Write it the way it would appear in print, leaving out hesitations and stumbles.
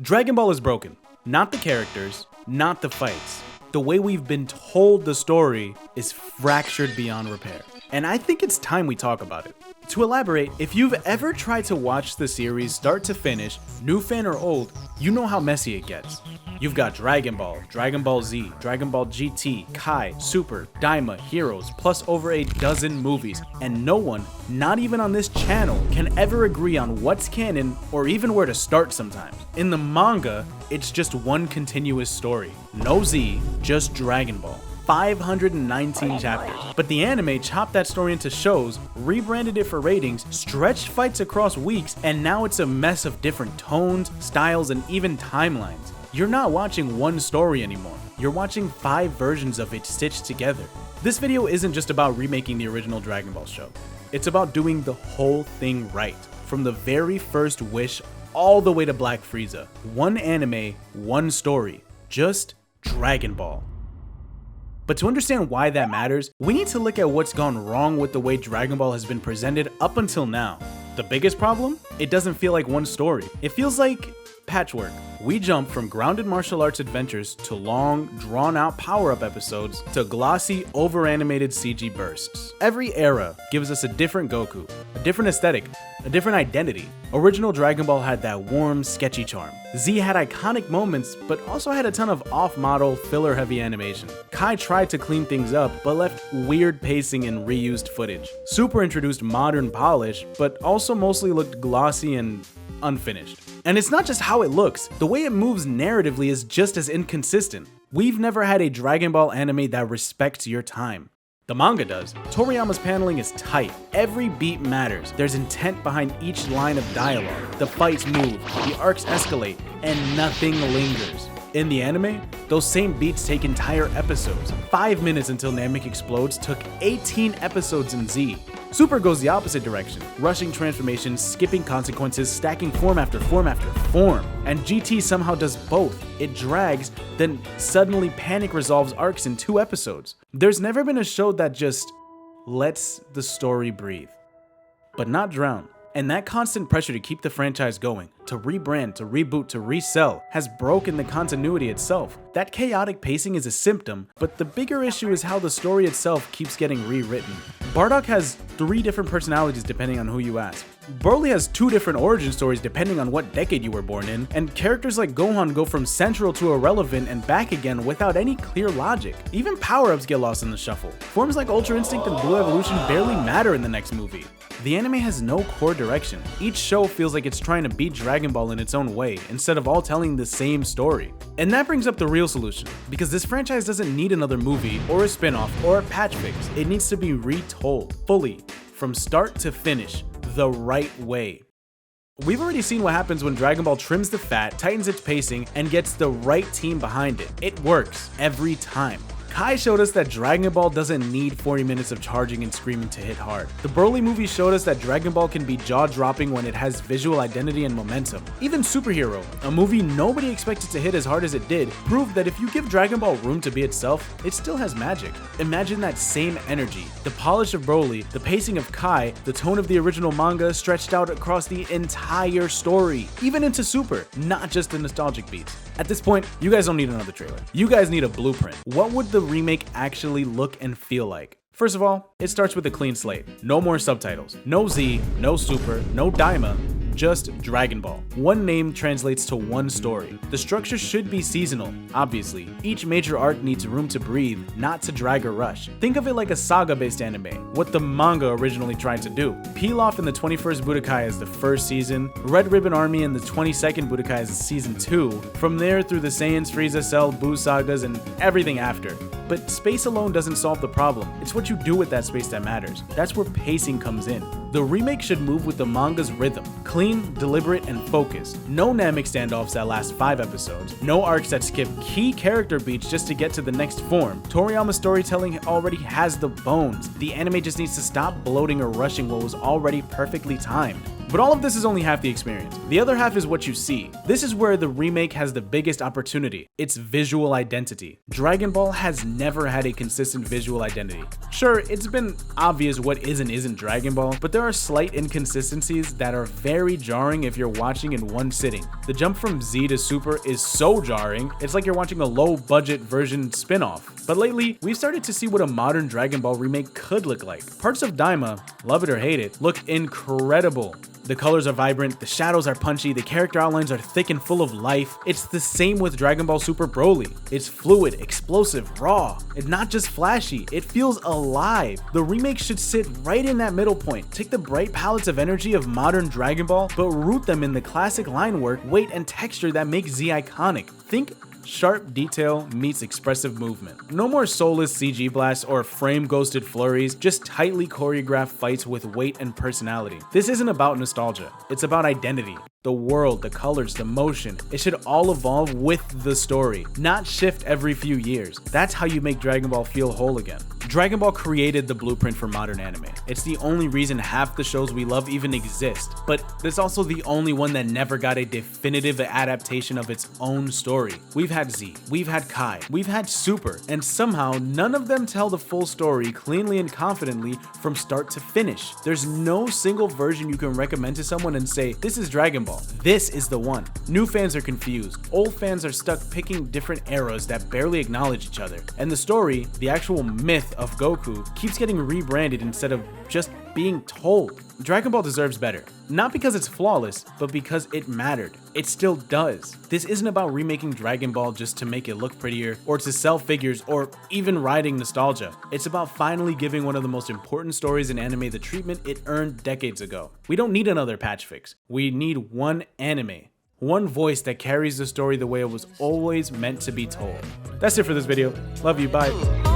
Dragon Ball is broken. Not the characters, not the fights. The way we've been told the story is fractured beyond repair. And I think it's time we talk about it. To elaborate, if you've ever tried to watch the series start to finish, new fan or old, you know how messy it gets. You've got Dragon Ball, Dragon Ball Z, Dragon Ball GT, Kai, Super, Daima, Heroes, plus over a dozen movies, and no one, not even on this channel, can ever agree on what's canon or even where to start sometimes. In the manga, it's just one continuous story. No Z, just Dragon Ball. 519 chapters. But the anime chopped that story into shows, rebranded it for ratings, stretched fights across weeks, and now it's a mess of different tones, styles, and even timelines. You're not watching one story anymore. You're watching 5 versions of it stitched together. This video isn't just about remaking the original Dragon Ball show. It's about doing the whole thing right. From the very first Wish all the way to Black Frieza. One anime, one story. Just Dragon Ball. But to understand why that matters, we need to look at what's gone wrong with the way Dragon Ball has been presented up until now. The biggest problem? It doesn't feel like one story. It feels like patchwork. We jump from grounded martial arts adventures to long, drawn-out power-up episodes to glossy, over-animated CG bursts. Every era gives us a different Goku, a different aesthetic, a different identity. Original Dragon Ball had that warm, sketchy charm. Z had iconic moments, but also had a ton of off-model, filler-heavy animation. Kai tried to clean things up, but left weird pacing and reused footage. Super introduced modern polish, but also mostly looked glossy and unfinished. And it's not just how it looks, the way it moves narratively is just as inconsistent. We've never had a Dragon Ball anime that respects your time. The manga does. Toriyama's paneling is tight. Every beat matters. There's intent behind each line of dialogue. The fights move, the arcs escalate, and nothing lingers. In the anime, those same beats take entire episodes. 5 minutes until Namek explodes took 18 episodes in Z. Super goes the opposite direction, rushing transformations, skipping consequences, stacking form after form after form. And GT somehow does both. It drags, then suddenly panic resolves arcs in 2 episodes. There's never been a show that just lets the story breathe, but not drown. And that constant pressure to keep the franchise going, to rebrand, to reboot, to resell, has broken the continuity itself. That chaotic pacing is a symptom, but the bigger issue is how the story itself keeps getting rewritten. Bardock has 3 different personalities depending on who you ask. Broly has 2 different origin stories depending on what decade you were born in, and characters like Gohan go from central to irrelevant and back again without any clear logic. Even power-ups get lost in the shuffle. Forms like Ultra Instinct and Blue Evolution barely matter in the next movie. The anime has no core direction. Each show feels like it's trying to beat Dragon Ball in its own way, instead of all telling the same story. And that brings up the real solution, because this franchise doesn't need another movie, or a spin-off, or a patch fix. It needs to be retold, fully, from start to finish, the right way. We've already seen what happens when Dragon Ball trims the fat, tightens its pacing, and gets the right team behind it. It works every time. Kai showed us that Dragon Ball doesn't need 40 minutes of charging and screaming to hit hard. The Broly movie showed us that Dragon Ball can be jaw-dropping when it has visual identity and momentum. Even Superhero, a movie nobody expected to hit as hard as it did, proved that if you give Dragon Ball room to be itself, it still has magic. Imagine that same energy, the polish of Broly, the pacing of Kai, the tone of the original manga stretched out across the entire story, even into Super, not just the nostalgic beats. At this point, you guys don't need another trailer. You guys need a blueprint. What would the remake actually look and feel like? First of all, it starts with a clean slate. No more subtitles. No Z, no Super, no Daima. Just Dragon Ball. One name translates to one story. The structure should be seasonal, obviously. Each major arc needs room to breathe, not to drag or rush. Think of it like a saga-based anime, what the manga originally tried to do. Pilaf in the 21st Budokai as the first season, Red Ribbon Army in the 22nd Budokai as season 2, from there through the Saiyans, Frieza, Cell, Buu sagas, and everything after. But space alone doesn't solve the problem. It's what you do with that space that matters. That's where pacing comes in. The remake should move with the manga's rhythm. Clean, deliberate, and focused. No Namek standoffs that last 5 episodes. No arcs that skip key character beats just to get to the next form. Toriyama's storytelling already has the bones. The anime just needs to stop bloating or rushing what was already perfectly timed. But all of this is only half the experience. The other half is what you see. This is where the remake has the biggest opportunity, its visual identity. Dragon Ball has never had a consistent visual identity. Sure, it's been obvious what is and isn't Dragon Ball, but there are slight inconsistencies that are very jarring if you're watching in one sitting. The jump from Z to Super is so jarring, it's like you're watching a low-budget version spin-off. But lately, we've started to see what a modern Dragon Ball remake could look like. Parts of Daima, love it or hate it, look incredible. The colors are vibrant, the shadows are punchy, the character outlines are thick and full of life. It's the same with Dragon Ball Super Broly. It's fluid, explosive, raw. It's not just flashy, it feels alive. The remake should sit right in that middle point. Take the bright palettes of energy of modern Dragon Ball, but root them in the classic line work, weight, and texture that make Z iconic. Think sharp detail meets expressive movement. No more soulless CG blasts or frame-ghosted flurries, just tightly choreographed fights with weight and personality. This isn't about nostalgia, it's about identity. The world, the colors, the motion, it should all evolve with the story, not shift every few years. That's how you make Dragon Ball feel whole again. Dragon Ball created the blueprint for modern anime. It's the only reason half the shows we love even exist, but it's also the only one that never got a definitive adaptation of its own story. We've had Z, we've had Kai, we've had Super, and somehow none of them tell the full story cleanly and confidently from start to finish. There's no single version you can recommend to someone and say, this is Dragon Ball. This is the one. New fans are confused. Old fans are stuck picking different eras that barely acknowledge each other. And the story, the actual myth of Goku, keeps getting rebranded instead of just being told. Dragon Ball deserves better. Not because it's flawless, but because it mattered. It still does. This isn't about remaking Dragon Ball just to make it look prettier, or to sell figures, or even riding nostalgia. It's about finally giving one of the most important stories in anime the treatment it earned decades ago. We don't need another patch fix. We need one anime. One voice that carries the story the way it was always meant to be told. That's it for this video. Love you, bye.